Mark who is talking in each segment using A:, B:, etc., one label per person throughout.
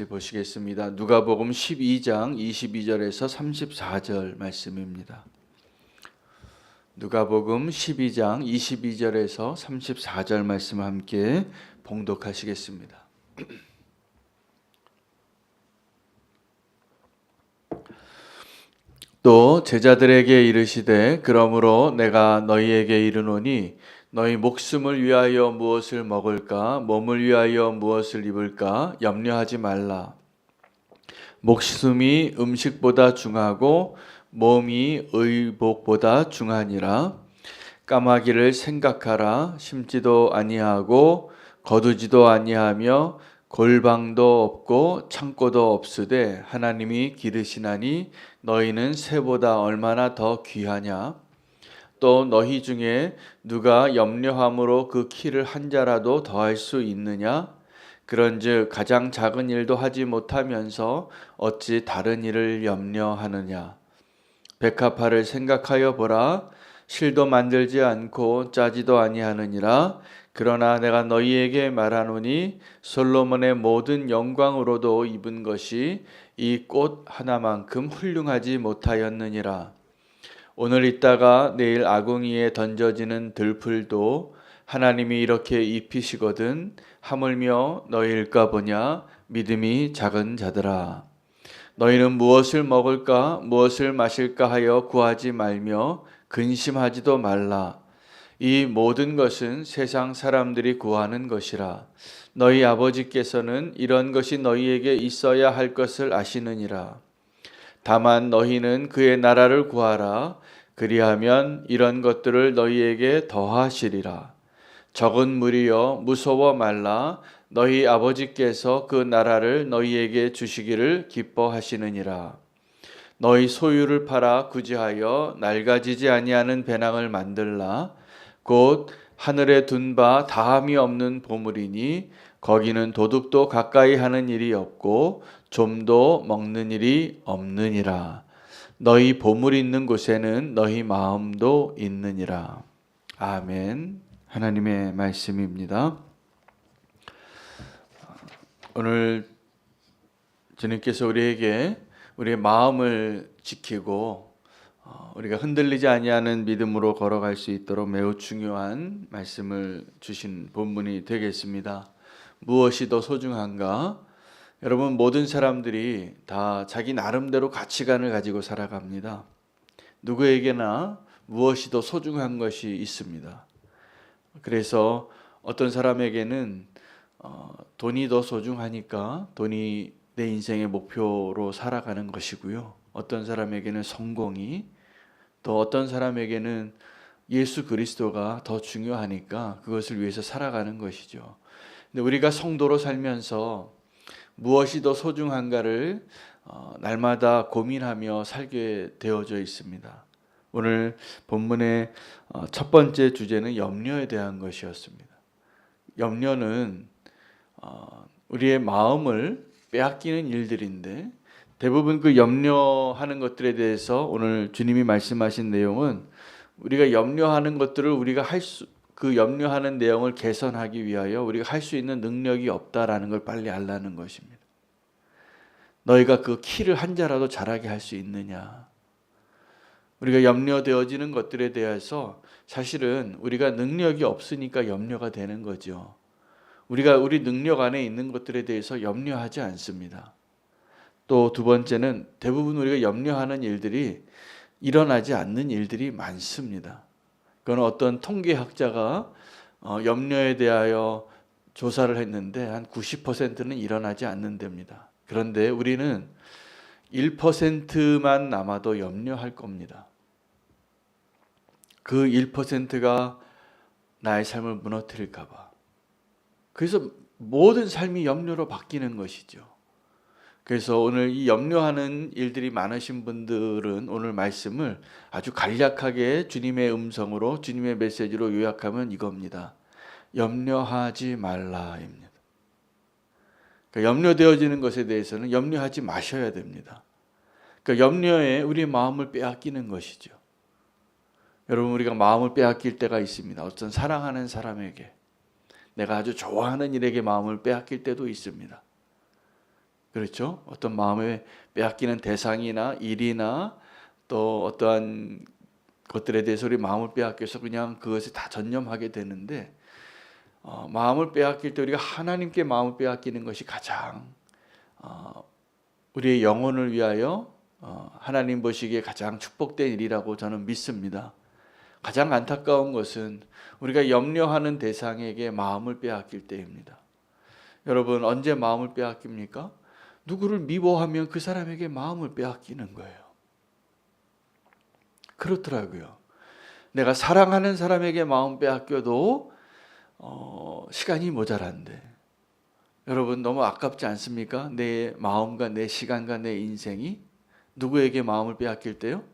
A: 보시겠습니다. 누가복음 12장 22절에서 34절 말씀입니다. 누가복음 12장 22절에서 34절 말씀 함께 봉독하시겠습니다. 또 제자들에게 이르시되 그러므로 내가 너희에게 이르노니 너희 목숨을 위하여 무엇을 먹을까 몸을 위하여 무엇을 입을까 염려하지 말라. 목숨이 음식보다 중하고 몸이 의복보다 중하니라. 까마귀를 생각하라. 심지도 아니하고 거두지도 아니하며 골방도 없고 창고도 없으되 하나님이 기르시나니 너희는 새보다 얼마나 더 귀하냐. 또 너희 중에 누가 염려함으로 그 키를 한 자라도 더할 수 있느냐. 그런즉 가장 작은 일도 하지 못하면서 어찌 다른 일을 염려하느냐. 백합화를 생각하여 보라. 실도 만들지 않고 짜지도 아니하느니라. 그러나 내가 너희에게 말하노니 솔로몬의 모든 영광으로도 입은 것이 이 꽃 하나만큼 훌륭하지 못하였느니라. 오늘 있다가 내일 아궁이에 던져지는 들풀도 하나님이 이렇게 입히시거든 하물며 너희일까 보냐. 믿음이 작은 자들아. 너희는 무엇을 먹을까 무엇을 마실까 하여 구하지 말며 근심하지도 말라. 이 모든 것은 세상 사람들이 구하는 것이라. 너희 아버지께서는 이런 것이 너희에게 있어야 할 것을 아시느니라. 다만 너희는 그의 나라를 구하라. 그리하면 이런 것들을 너희에게 더하시리라. 적은 무리여 무서워 말라. 너희 아버지께서 그 나라를 너희에게 주시기를 기뻐하시느니라. 너희 소유를 팔아 구제하여 낡아지지 아니하는 배낭을 만들라. 곧 하늘에 둔 바 다함이 없는 보물이니 거기는 도둑도 가까이 하는 일이 없고 좀도 먹는 일이 없느니라. 너희 보물이 있는 곳에는 너희 마음도 있느니라. 아멘. 하나님의 말씀입니다. 오늘 주님께서 우리에게 우리의 마음을 지키고 우리가 흔들리지 아니하는 믿음으로 걸어갈 수 있도록 매우 중요한 말씀을 주신 본문이 되겠습니다. 무엇이 더 소중한가? 여러분, 모든 사람들이 다 자기 나름대로 가치관을 가지고 살아갑니다. 누구에게나 무엇이 더 소중한 것이 있습니다. 그래서 어떤 사람에게는 돈이 더 소중하니까 돈이 내 인생의 목표로 살아가는 것이고요. 어떤 사람에게는 성공이, 또 어떤 사람에게는 예수 그리스도가 더 중요하니까 그것을 위해서 살아가는 것이죠. 근데 우리가 성도로 살면서 무엇이 더 소중한가를 날마다 고민하며 살게 되어져 있습니다. 오늘 본문의 첫 번째 주제는 염려에 대한 것이었습니다. 염려는 우리의 마음을 빼앗기는 일들인데 대부분 그 염려하는 것들에 대해서 오늘 주님이 말씀하신 내용은 우리가 염려하는 것들을 우리가 그 염려하는 내용을 개선하기 위하여 우리가 할 수 있는 능력이 없다라는 걸 빨리 알라는 것입니다. 너희가 그 키를 한 자라도 자라게 할 수 있느냐. 우리가 염려되어지는 것들에 대해서 사실은 우리가 능력이 없으니까 염려가 되는 거죠. 우리가 우리 능력 안에 있는 것들에 대해서 염려하지 않습니다. 또 두 번째는 대부분 우리가 염려하는 일들이 일어나지 않는 일들이 많습니다. 그건 어떤 통계학자가 염려에 대하여 조사를 했는데 한 90%는 일어나지 않는답니다. 그런데 우리는 1%만 남아도 염려할 겁니다. 그 1%가 나의 삶을 무너뜨릴까 봐. 그래서 모든 삶이 염려로 바뀌는 것이죠. 그래서 오늘 이 염려하는 일들이 많으신 분들은 오늘 말씀을 아주 간략하게 주님의 음성으로 주님의 메시지로 요약하면 이겁니다. 염려하지 말라입니다. 그러니까 염려되어지는 것에 대해서는 염려하지 마셔야 됩니다. 그러니까 염려에 우리의 마음을 빼앗기는 것이죠. 여러분, 우리가 마음을 빼앗길 때가 있습니다. 어떤 사랑하는 사람에게, 내가 아주 좋아하는 일에게 마음을 빼앗길 때도 있습니다. 그렇죠? 어떤 마음에 빼앗기는 대상이나 일이나 또 어떠한 것들에 대해서 우리 마음을 빼앗겨서 그냥 그것에 다 전념하게 되는데, 마음을 빼앗길 때 우리가 하나님께 마음을 빼앗기는 것이 가장 우리의 영혼을 위하여 하나님 보시기에 가장 축복된 일이라고 저는 믿습니다. 가장 안타까운 것은 우리가 염려하는 대상에게 마음을 빼앗길 때입니다. 여러분, 언제 마음을 빼앗깁니까? 누구를 미워하면 그 사람에게 마음을 빼앗기는 거예요. 그렇더라고요. 내가 사랑하는 사람에게 마음 빼앗겨도 시간이 모자란데, 여러분 너무 아깝지 않습니까? 내 마음과 내 시간과 내 인생이 누구에게 마음을 빼앗길 때요?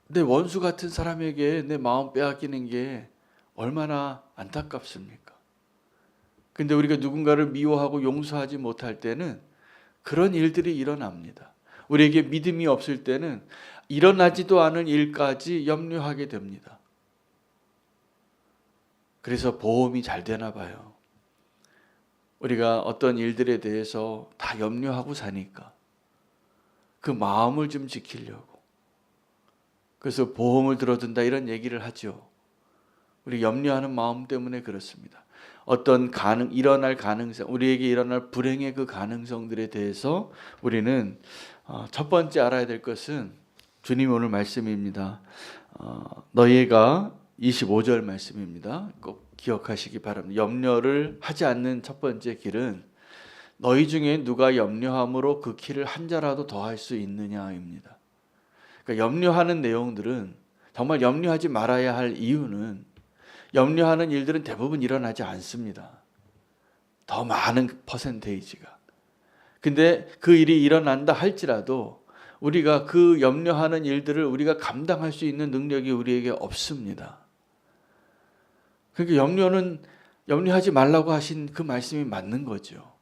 A: 내 원수 같은 사람에게 내 마음 빼앗기는 게 얼마나 안타깝습니까? 근데 우리가 누군가를 미워하고 용서하지 못할 때는 그런 일들이 일어납니다. 우리에게 믿음이 없을 때는 일어나지도 않은 일까지 염려하게 됩니다. 그래서 보험이 잘 되나 봐요. 우리가 어떤 일들에 대해서 다 염려하고 사니까 그 마음을 좀 지키려고. 그래서 보험을 들어준다 이런 얘기를 하죠. 우리 염려하는 마음 때문에 그렇습니다. 어떤 일어날 가능성, 우리에게 일어날 불행의 그 가능성들에 대해서 우리는 첫 번째 알아야 될 것은 주님 오늘 말씀입니다. 너희가 25절 말씀입니다. 꼭 기억하시기 바랍니다. 염려를 하지 않는 첫 번째 길은 너희 중에 누가 염려함으로 그 키를 한 자라도 더할 수 있느냐입니다. 그러니까 염려하는 내용들은, 정말 염려하지 말아야 할 이유는, 염려하는 일들은 대부분 일어나지 않습니다. 더 많은 퍼센테이지가. 근데 그 일이 일어난다 할지라도 우리가 그 염려하는 일들을 우리가 감당할 수 있는 능력이 우리에게 없습니다. 그러니까 염려하지 말라고 하신 그 말씀이 맞는 거죠.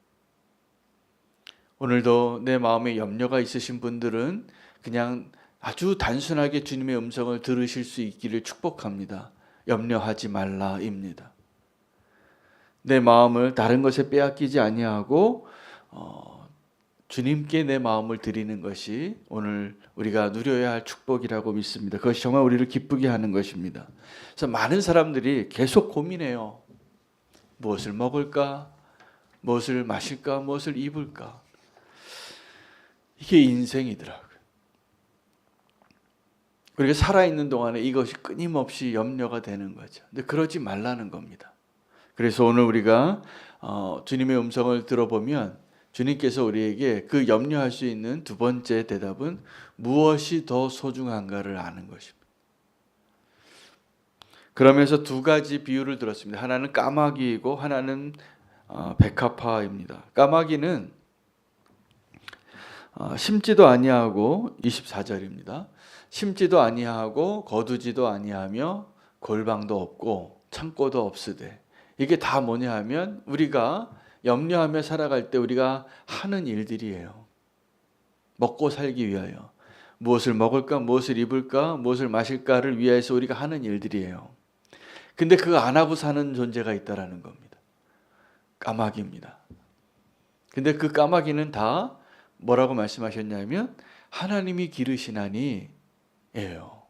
A: 오늘도 내 마음에 염려가 있으신 분들은 그냥 아주 단순하게 주님의 음성을 들으실 수 있기를 축복합니다. 염려하지 말라입니다. 내 마음을 다른 것에 빼앗기지 아니하고 주님께 내 마음을 드리는 것이 오늘 우리가 누려야 할 축복이라고 믿습니다. 그것이 정말 우리를 기쁘게 하는 것입니다. 그래서 많은 사람들이 계속 고민해요. 무엇을 먹을까? 무엇을 마실까? 무엇을 입을까? 이게 인생이더라고요. 우리가 살아있는 동안에 이것이 끊임없이 염려가 되는 거죠. 근데 그러지 말라는 겁니다. 그래서 오늘 우리가 주님의 음성을 들어보면 주님께서 우리에게 그 염려할 수 있는 두 번째 대답은 무엇이 더 소중한가를 아는 것입니다. 그러면서 두 가지 비유를 들었습니다. 하나는 까마귀이고 하나는 백합화입니다. 까마귀는 심지도 아니하고 24절입니다. 심지도 아니하고 거두지도 아니하며 골방도 없고 창고도 없으되. 이게 다 뭐냐 하면 우리가 염려하며 살아갈 때 우리가 하는 일들이에요. 먹고 살기 위하여. 무엇을 먹을까, 무엇을 입을까, 무엇을 마실까를 위해서 우리가 하는 일들이에요. 근데 그거 안 하고 사는 존재가 있다라는 겁니다. 까마귀입니다. 근데 그 까마귀는 다 뭐라고 말씀하셨냐면 하나님이 기르시나니 예요.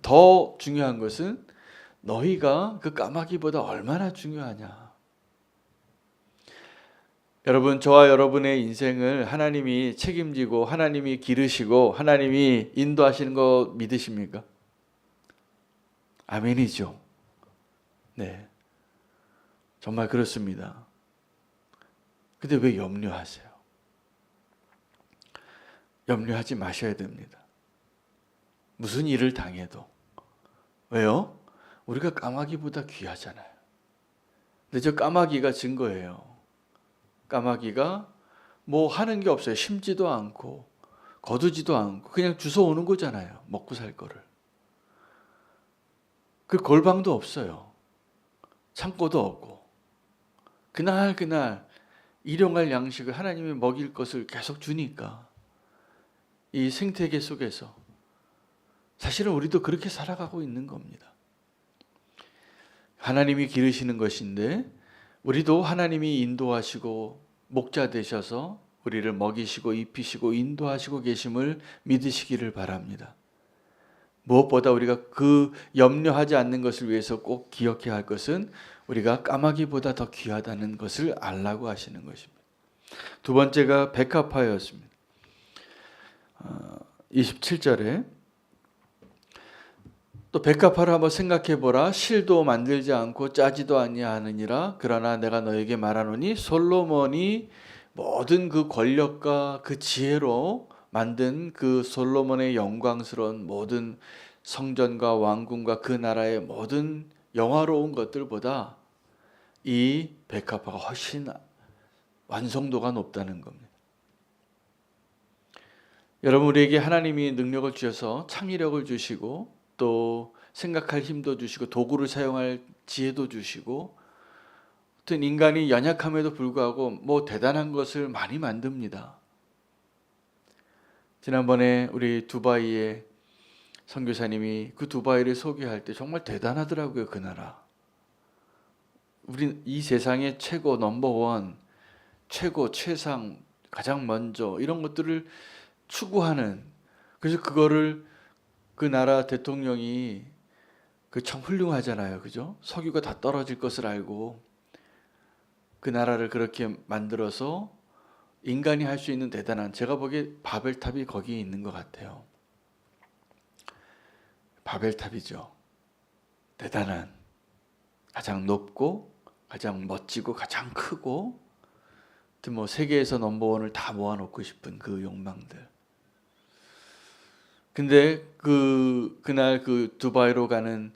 A: 더 중요한 것은 너희가 그 까마귀보다 얼마나 중요하냐. 여러분, 저와 여러분의 인생을 하나님이 책임지고 하나님이 기르시고 하나님이 인도하시는 거 믿으십니까? 아멘이죠. 네, 정말 그렇습니다. 근데 왜 염려하세요? 염려하지 마셔야 됩니다. 무슨 일을 당해도. 왜요? 우리가 까마귀보다 귀하잖아요. 근데 저 까마귀가 증거예요. 까마귀가 뭐 하는 게 없어요. 심지도 않고 거두지도 않고 그냥 주워오는 거잖아요. 먹고 살 거를. 그 골방도 없어요. 창고도 없고. 그날 일용할 양식을 하나님이 먹일 것을 계속 주니까 이 생태계 속에서 사실은 우리도 그렇게 살아가고 있는 겁니다. 하나님이 기르시는 것인데 우리도 하나님이 인도하시고 목자 되셔서 우리를 먹이시고 입히시고 인도하시고 계심을 믿으시기를 바랍니다. 무엇보다 우리가 그 염려하지 않는 것을 위해서 꼭 기억해야 할 것은 우리가 까마귀보다 더 귀하다는 것을 알라고 하시는 것입니다. 두 번째가 백합화였습니다. 27절에 또 백합화를 한번 생각해 보라. 실도 만들지 않고 짜지도 아니하느니라. 그러나 내가 너에게 말하노니 솔로몬이 모든 그 권력과 그 지혜로 만든 그 솔로몬의 영광스러운 모든 성전과 왕궁과 그 나라의 모든 영화로운 것들보다 이 백합화가 훨씬 완성도가 높다는 겁니다. 여러분, 우리에게 하나님이 능력을 주셔서 창의력을 주시고 또 생각할 힘도 주시고 도구를 사용할 지혜도 주시고, 어떤 인간이 연약함에도 불구하고 뭐 대단한 것을 많이 만듭니다. 지난번에 우리 두바이의 선교사님이 그 두바이를 소개할 때 정말 대단하더라고요. 그 나라. 우리 이 세상의 최고 넘버원, 최고 최상, 가장 먼저 이런 것들을 추구하는, 그래서 그거를 그 나라 대통령이 그 참 훌륭하잖아요. 그죠? 석유가 다 떨어질 것을 알고 그 나라를 그렇게 만들어서 인간이 할 수 있는 대단한, 제가 보기에 바벨탑이 거기에 있는 것 같아요. 바벨탑이죠. 대단한, 가장 높고 가장 멋지고 가장 크고, 뭐 세계에서 넘버원을 다 모아놓고 싶은 그 욕망들. 근데 그날 그 두바이로 가는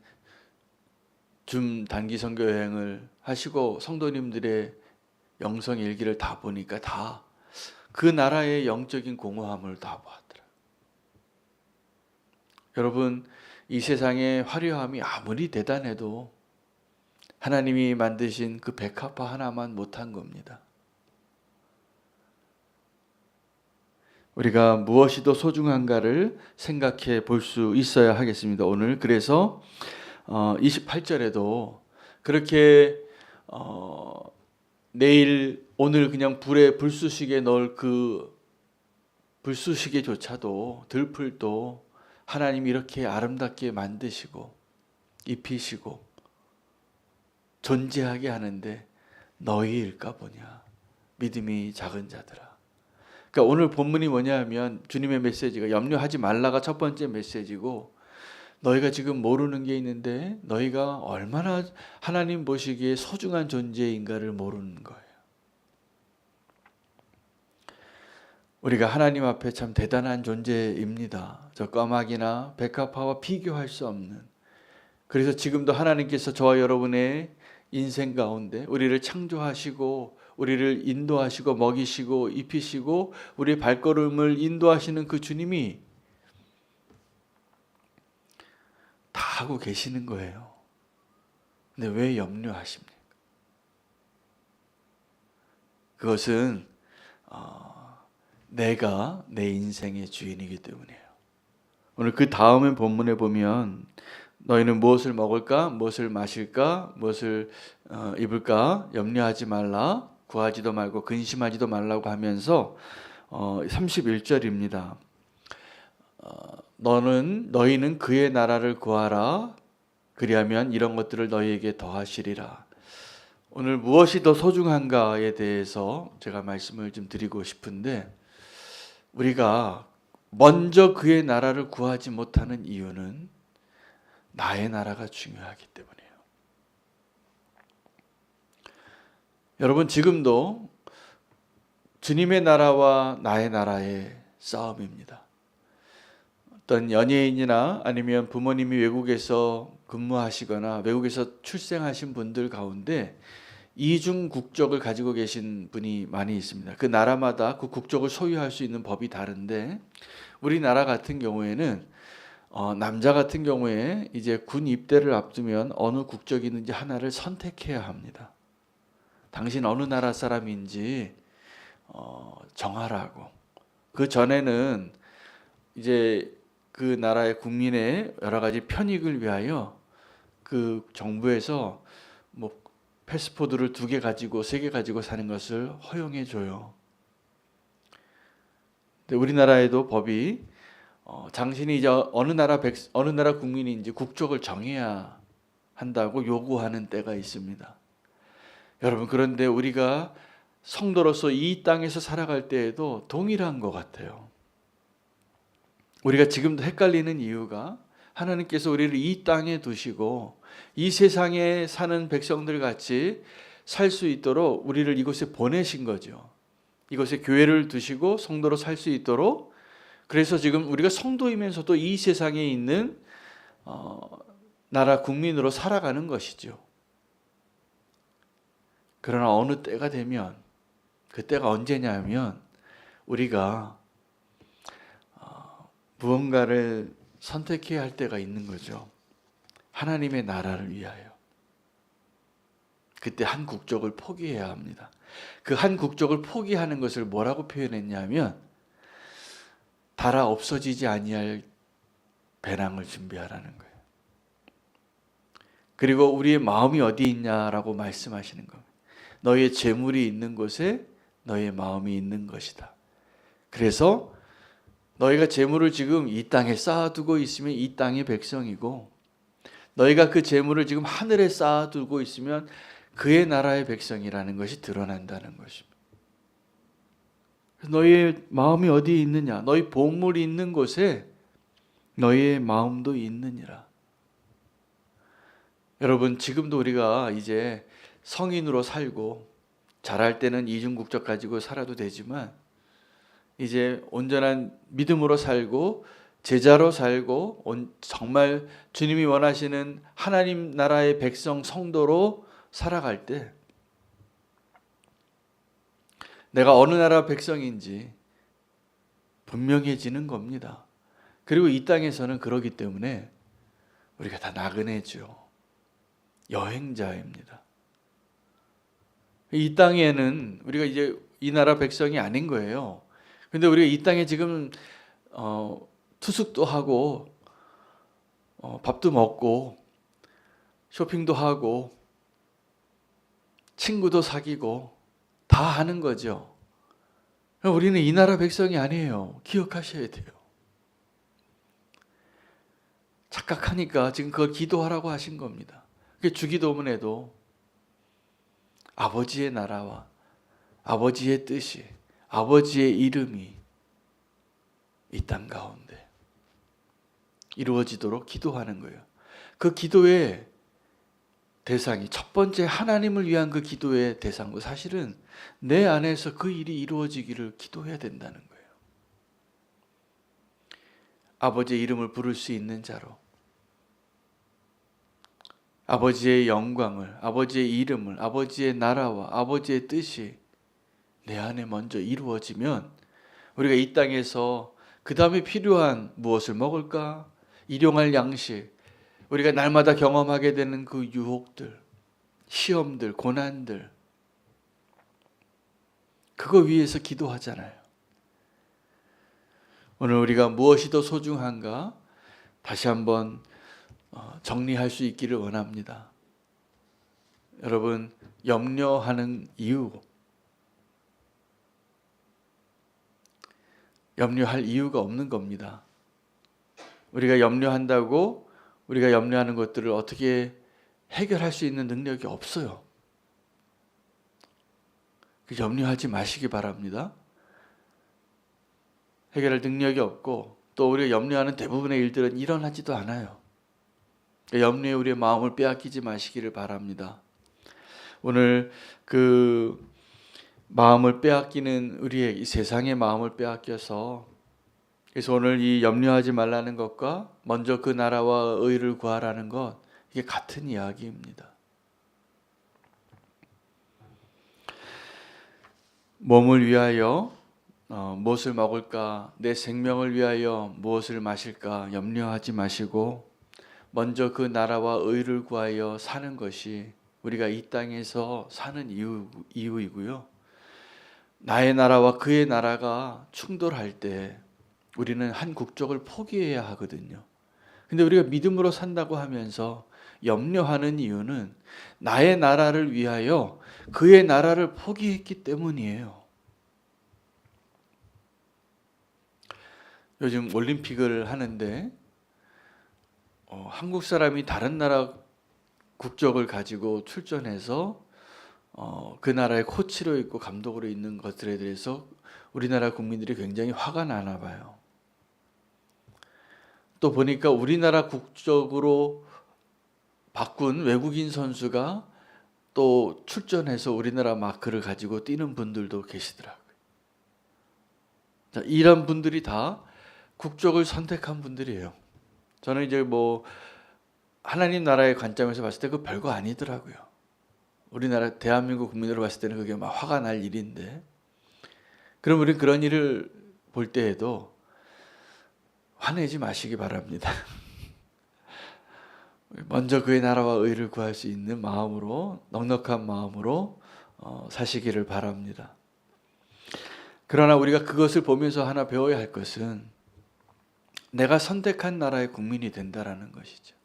A: 줌 단기 선교 여행을 하시고 성도님들의 영성 일기를 다 보니까 다 그 나라의 영적인 공허함을 다 보았더라. 여러분, 이 세상의 화려함이 아무리 대단해도 하나님이 만드신 그 백합화 하나만 못한 겁니다. 우리가 무엇이 더 소중한가를 생각해 볼 수 있어야 하겠습니다. 오늘 그래서 28절에도 그렇게 내일 오늘 그냥 불쑤시개 넣을 그 불쑤시개조차도 들풀도 하나님이 이렇게 아름답게 만드시고 입히시고 존재하게 하는데 너희일까 보냐, 믿음이 작은 자들아. 그러니까 오늘 본문이 뭐냐 하면 주님의 메시지가 염려하지 말라가 첫 번째 메시지고, 너희가 지금 모르는 게 있는데 너희가 얼마나 하나님 보시기에 소중한 존재인가를 모르는 거예요. 우리가 하나님 앞에 참 대단한 존재입니다. 저 까마귀나 백합화와 비교할 수 없는. 그래서 지금도 하나님께서 저와 여러분의 인생 가운데 우리를 창조하시고 우리를 인도하시고 먹이시고 입히시고 우리의 발걸음을 인도하시는 그 주님이 다 하고 계시는 거예요. 근데 왜 염려하십니까? 그것은 내가 내 인생의 주인이기 때문이에요. 오늘 그 다음의 본문에 보면 너희는 무엇을 먹을까, 무엇을 마실까, 무엇을 입을까 염려하지 말라, 구하지도 말고 근심하지도 말라고 하면서 31절입니다. 너희는 그의 나라를 구하라. 그리하면 이런 것들을 너희에게 더하시리라. 오늘 무엇이 더 소중한가에 대해서 제가 말씀을 좀 드리고 싶은데, 우리가 먼저 그의 나라를 구하지 못하는 이유는 나의 나라가 중요하기 때문이에요. 여러분, 지금도 주님의 나라와 나의 나라의 싸움입니다. 어떤 연예인이나 아니면 부모님이 외국에서 근무하시거나 외국에서 출생하신 분들 가운데 이중 국적을 가지고 계신 분이 많이 있습니다. 그 나라마다 그 국적을 소유할 수 있는 법이 다른데, 우리나라 같은 경우에는 남자 같은 경우에 이제 군 입대를 앞두면 어느 국적이든지 하나를 선택해야 합니다. 당신 어느 나라 사람인지 정하라고. 그 전에는 이제 그 나라의 국민의 여러 가지 편익을 위하여 그 정부에서 뭐 패스포드를 2개 가지고 3개 가지고 사는 것을 허용해 줘요. 근데 우리나라에도 법이 당신이 이제 어느 나라 국민인지 국적을 정해야 한다고 요구하는 때가 있습니다. 여러분, 그런데 우리가 성도로서 이 땅에서 살아갈 때에도 동일한 것 같아요. 우리가 지금도 헷갈리는 이유가 하나님께서 우리를 이 땅에 두시고 이 세상에 사는 백성들 같이 살 수 있도록 우리를 이곳에 보내신 거죠. 이곳에 교회를 두시고 성도로 살 수 있도록. 그래서 지금 우리가 성도이면서도 이 세상에 있는 나라 국민으로 살아가는 것이죠. 그러나 어느 때가 되면, 그때가 언제냐면 우리가 무언가를 선택해야 할 때가 있는 거죠. 하나님의 나라를 위하여. 그때 한 국적을 포기해야 합니다. 그 한 국적을 포기하는 것을 뭐라고 표현했냐면 달아 없어지지 아니할 배낭을 준비하라는 거예요. 그리고 우리의 마음이 어디 있냐라고 말씀하시는 겁니다. 너의 재물이 있는 곳에 너의 마음이 있는 것이다. 그래서 너희가 재물을 지금 이 땅에 쌓아두고 있으면 이 땅의 백성이고, 너희가 그 재물을 지금 하늘에 쌓아두고 있으면 그의 나라의 백성이라는 것이 드러난다는 것입니다. 너희의 마음이 어디 있느냐? 너희 보물이 있는 곳에 너희의 마음도 있느니라. 여러분, 지금도 우리가 이제 성인으로 살고 잘할 때는 이중국적 가지고 살아도 되지만 이제 온전한 믿음으로 살고 제자로 살고 정말 주님이 원하시는 하나님 나라의 백성 성도로 살아갈 때 내가 어느 나라 백성인지 분명해지는 겁니다. 그리고 이 땅에서는 그러기 때문에 우리가 다 나그네죠. 여행자입니다. 이 땅에는 우리가 이제 이 나라 백성이 아닌 거예요. 근데 우리가 이 땅에 지금 투숙도 하고 밥도 먹고 쇼핑도 하고 친구도 사귀고 다 하는 거죠. 우리는 이 나라 백성이 아니에요. 기억하셔야 돼요. 착각하니까 지금 그걸 기도하라고 하신 겁니다. 주기도문에도 아버지의 나라와 아버지의 뜻이, 아버지의 이름이 이 땅 가운데 이루어지도록 기도하는 거예요. 그 기도의 대상이 첫 번째 하나님을 위한 그 기도의 대상도 사실은 내 안에서 그 일이 이루어지기를 기도해야 된다는 거예요. 아버지의 이름을 부를 수 있는 자로, 아버지의 영광을, 아버지의 이름을, 아버지의 나라와 아버지의 뜻이 내 안에 먼저 이루어지면 우리가 이 땅에서 그 다음에 필요한 무엇을 먹을까? 일용할 양식, 우리가 날마다 경험하게 되는 그 유혹들, 시험들, 고난들, 그거 위해서 기도하잖아요. 오늘 우리가 무엇이 더 소중한가? 다시 한번 정리할 수 있기를 원합니다. 여러분, 염려하는 이유, 염려할 이유가 없는 겁니다. 우리가 염려한다고 우리가 염려하는 것들을 어떻게 해결할 수 있는 능력이 없어요. 염려하지 마시기 바랍니다. 해결할 능력이 없고 또 우리가 염려하는 대부분의 일들은 일어나지도 않아요. 염려에 우리의 마음을 빼앗기지 마시기를 바랍니다. 오늘 그 마음을 빼앗기는 우리의 이 세상의 마음을 빼앗겨서, 그래서 오늘 이 염려하지 말라는 것과 먼저 그 나라와 의를 구하라는 것, 이게 같은 이야기입니다. 몸을 위하여 무엇을 먹을까, 내 생명을 위하여 무엇을 마실까 염려하지 마시고 먼저 그 나라와 의를 구하여 사는 것이 우리가 이 땅에서 사는 이유이고요. 나의 나라와 그의 나라가 충돌할 때 우리는 한 국적을 포기해야 하거든요. 근데 우리가 믿음으로 산다고 하면서 염려하는 이유는 나의 나라를 위하여 그의 나라를 포기했기 때문이에요. 요즘 올림픽을 하는데 한국 사람이 다른 나라 국적을 가지고 출전해서 그 나라의 코치로 있고 감독으로 있는 것들에 대해서 우리나라 국민들이 굉장히 화가 나나 봐요. 또 보니까 우리나라 국적으로 바꾼 외국인 선수가 또 출전해서 우리나라 마크를 가지고 뛰는 분들도 계시더라고요. 자, 이런 분들이 다 국적을 선택한 분들이에요. 저는 이제 하나님 나라의 관점에서 봤을 때 그 별거 아니더라고요. 우리나라 대한민국 국민으로 봤을 때는 그게 막 화가 날 일인데, 그럼 우리는 그런 일을 볼 때에도 화내지 마시기 바랍니다. 먼저 그의 나라와 의를 구할 수 있는 마음으로, 넉넉한 마음으로 사시기를 바랍니다. 그러나 우리가 그것을 보면서 하나 배워야 할 것은 내가 선택한 나라의 국민이 된다라는 것이죠.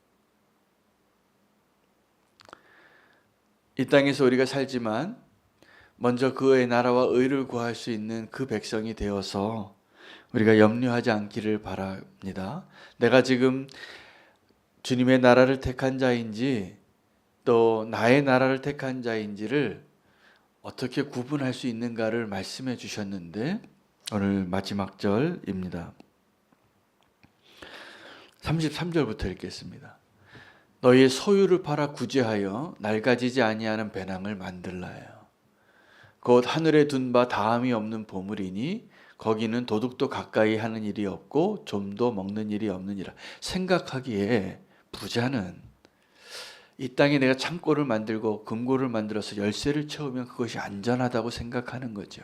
A: 이 땅에서 우리가 살지만 먼저 그의 나라와 의를 구할 수 있는 그 백성이 되어서 우리가 염려하지 않기를 바랍니다. 내가 지금 주님의 나라를 택한 자인지 또 나의 나라를 택한 자인지를 어떻게 구분할 수 있는가를 말씀해 주셨는데, 오늘 마지막 절입니다. 33절부터 읽겠습니다. 너희의 소유를 팔아 구제하여 낡아지지 아니하는 배낭을 만들라 하여 곧 하늘에 둔 바 다함이 없는 보물이니 거기는 도둑도 가까이 하는 일이 없고 좀도 먹는 일이 없느니라. 생각하기에 부자는 이 땅에 내가 창고를 만들고 금고를 만들어서 열쇠를 채우면 그것이 안전하다고 생각하는 거죠.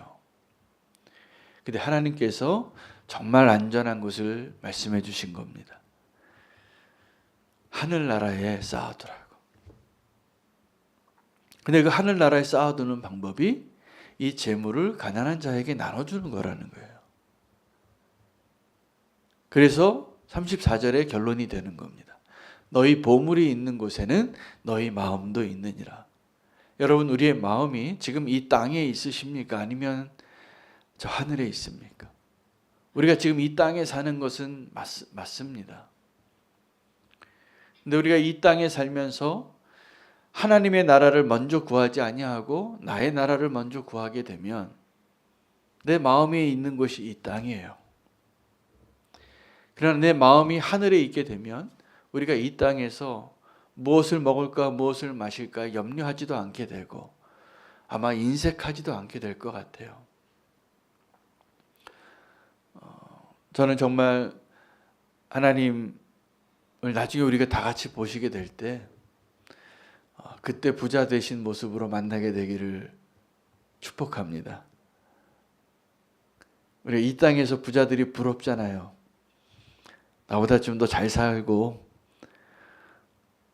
A: 근데 하나님께서 정말 안전한 곳을 말씀해 주신 겁니다. 하늘나라에 쌓아두라고. 근데 그 하늘나라에 쌓아두는 방법이 이 재물을 가난한 자에게 나눠주는 거라는 거예요. 그래서 34절에 결론이 되는 겁니다. 너희 보물이 있는 곳에는 너희 마음도 있느니라. 여러분, 우리의 마음이 지금 이 땅에 있으십니까? 아니면 저 하늘에 있습니까? 우리가 지금 이 땅에 사는 것은 맞습니다. 근데 우리가 이 땅에 살면서 하나님의 나라를 먼저 구하지 아니하고 나의 나라를 먼저 구하게 되면 내 마음에 있는 곳이 이 땅이에요. 그러나 내 마음이 하늘에 있게 되면 우리가 이 땅에서 무엇을 먹을까 무엇을 마실까 염려하지도 않게 되고 아마 인색하지도 않게 될 것 같아요. 저는 정말 하나님을 나중에 우리가 다 같이 보시게 될 때 그때 부자 되신 모습으로 만나게 되기를 축복합니다. 우리 이 땅에서 부자들이 부럽잖아요. 나보다 좀 더 잘 살고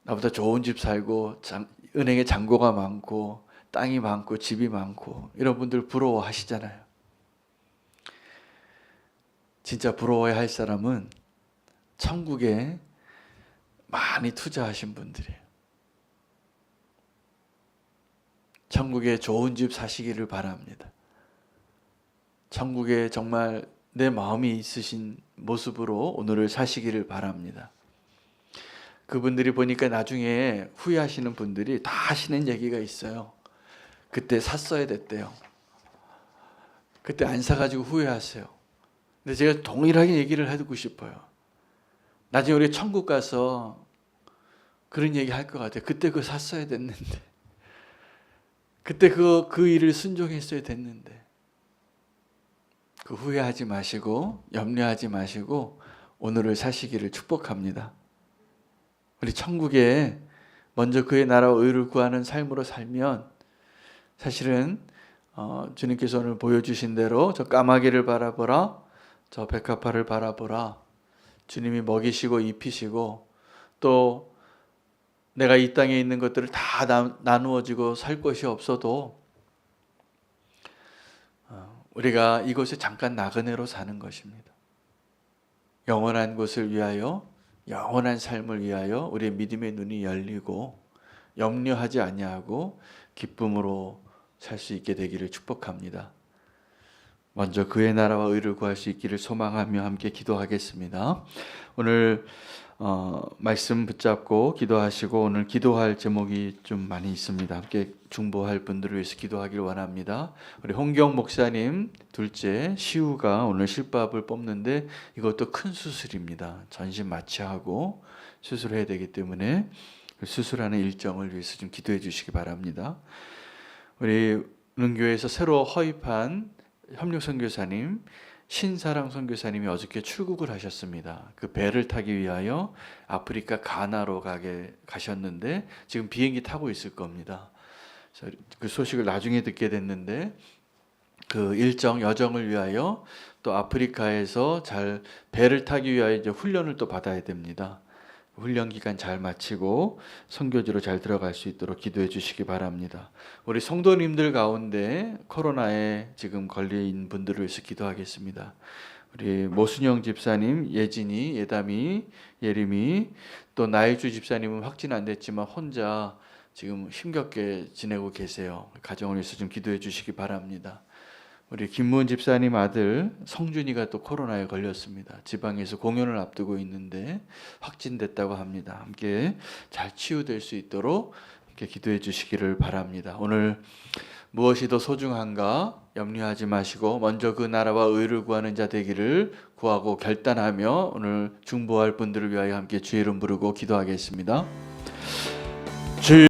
A: 나보다 좋은 집 살고 은행에 잔고가 많고 땅이 많고 집이 많고 이런 분들 부러워하시잖아요. 진짜 부러워야 할 사람은 천국에 많이 투자하신 분들이에요. 천국에 좋은 집 사시기를 바랍니다. 천국에 정말 내 마음이 있으신 모습으로 오늘을 사시기를 바랍니다. 그분들이 보니까 나중에 후회하시는 분들이 다 하시는 얘기가 있어요. 그때 샀어야 됐대요. 그때 안 사가지고 후회하세요. 근데 제가 동일하게 얘기를 해두고 싶어요. 나중에 우리 천국 가서 그런 얘기 할 것 같아요. 그때 그거 샀어야 됐는데. 그때 그 일을 순종했어야 됐는데. 그 후회하지 마시고 염려하지 마시고 오늘을 사시기를 축복합니다. 우리 천국에 먼저 그의 나라와 의를 구하는 삶으로 살면 사실은 주님께서 오늘 보여주신 대로 저 까마귀를 바라보라, 저 백합화를 바라보라. 주님이 먹이시고 입히시고 또 내가 이 땅에 있는 것들을 다 나누어지고 살 것이 없어도 우리가 이곳에 잠깐 나그네로 사는 것입니다. 영원한 곳을 위하여 영원한 삶을 위하여 우리의 믿음의 눈이 열리고 염려하지 아니하고 기쁨으로 살 수 있게 되기를 축복합니다. 먼저 그의 나라와 의를 구할 수 있기를 소망하며 함께 기도하겠습니다. 오늘 말씀 붙잡고 기도하시고 오늘 기도할 제목이 좀 많이 있습니다. 함께 중보할 분들을 위해서 기도하기를 원합니다. 우리 홍경 목사님 둘째 시우가 오늘 실밥을 뽑는데 이것도 큰 수술입니다. 전신 마취하고 수술해야 되기 때문에 수술하는 일정을 위해서 좀 기도해 주시기 바랍니다. 우리 은교에서 새로 허입한 협력 선교사님 신사랑 선교사님이 어저께 출국을 하셨습니다. 그 배를 타기 위하여 아프리카 가나로 가셨는데 지금 비행기 타고 있을 겁니다. 그래서 그 소식을 나중에 듣게 됐는데 그 일정 여정을 위하여 또 아프리카에서 잘 배를 타기 위하여 이제 훈련을 또 받아야 됩니다. 훈련 기간 잘 마치고 선교지로 잘 들어갈 수 있도록 기도해 주시기 바랍니다. 우리 성도님들 가운데 코로나에 지금 걸린 분들을 위해서 기도하겠습니다. 우리 모순영 집사님, 예진이, 예담이, 예림이, 또 나혜주 집사님은 확진 안 됐지만 혼자 지금 힘겹게 지내고 계세요. 가정을 위해서 좀 기도해 주시기 바랍니다. 우리 김무은 집사님 아들 성준이가 또 코로나에 걸렸습니다. 지방에서 공연을 앞두고 있는데 확진됐다고 합니다. 함께 잘 치유될 수 있도록 이렇게 기도해 주시기를 바랍니다. 오늘 무엇이 더 소중한가 염려하지 마시고 먼저 그 나라와 의를 구하는 자 되기를 구하고 결단하며 오늘 중보할 분들을 위하여 함께 주의 이름 부르고 기도하겠습니다.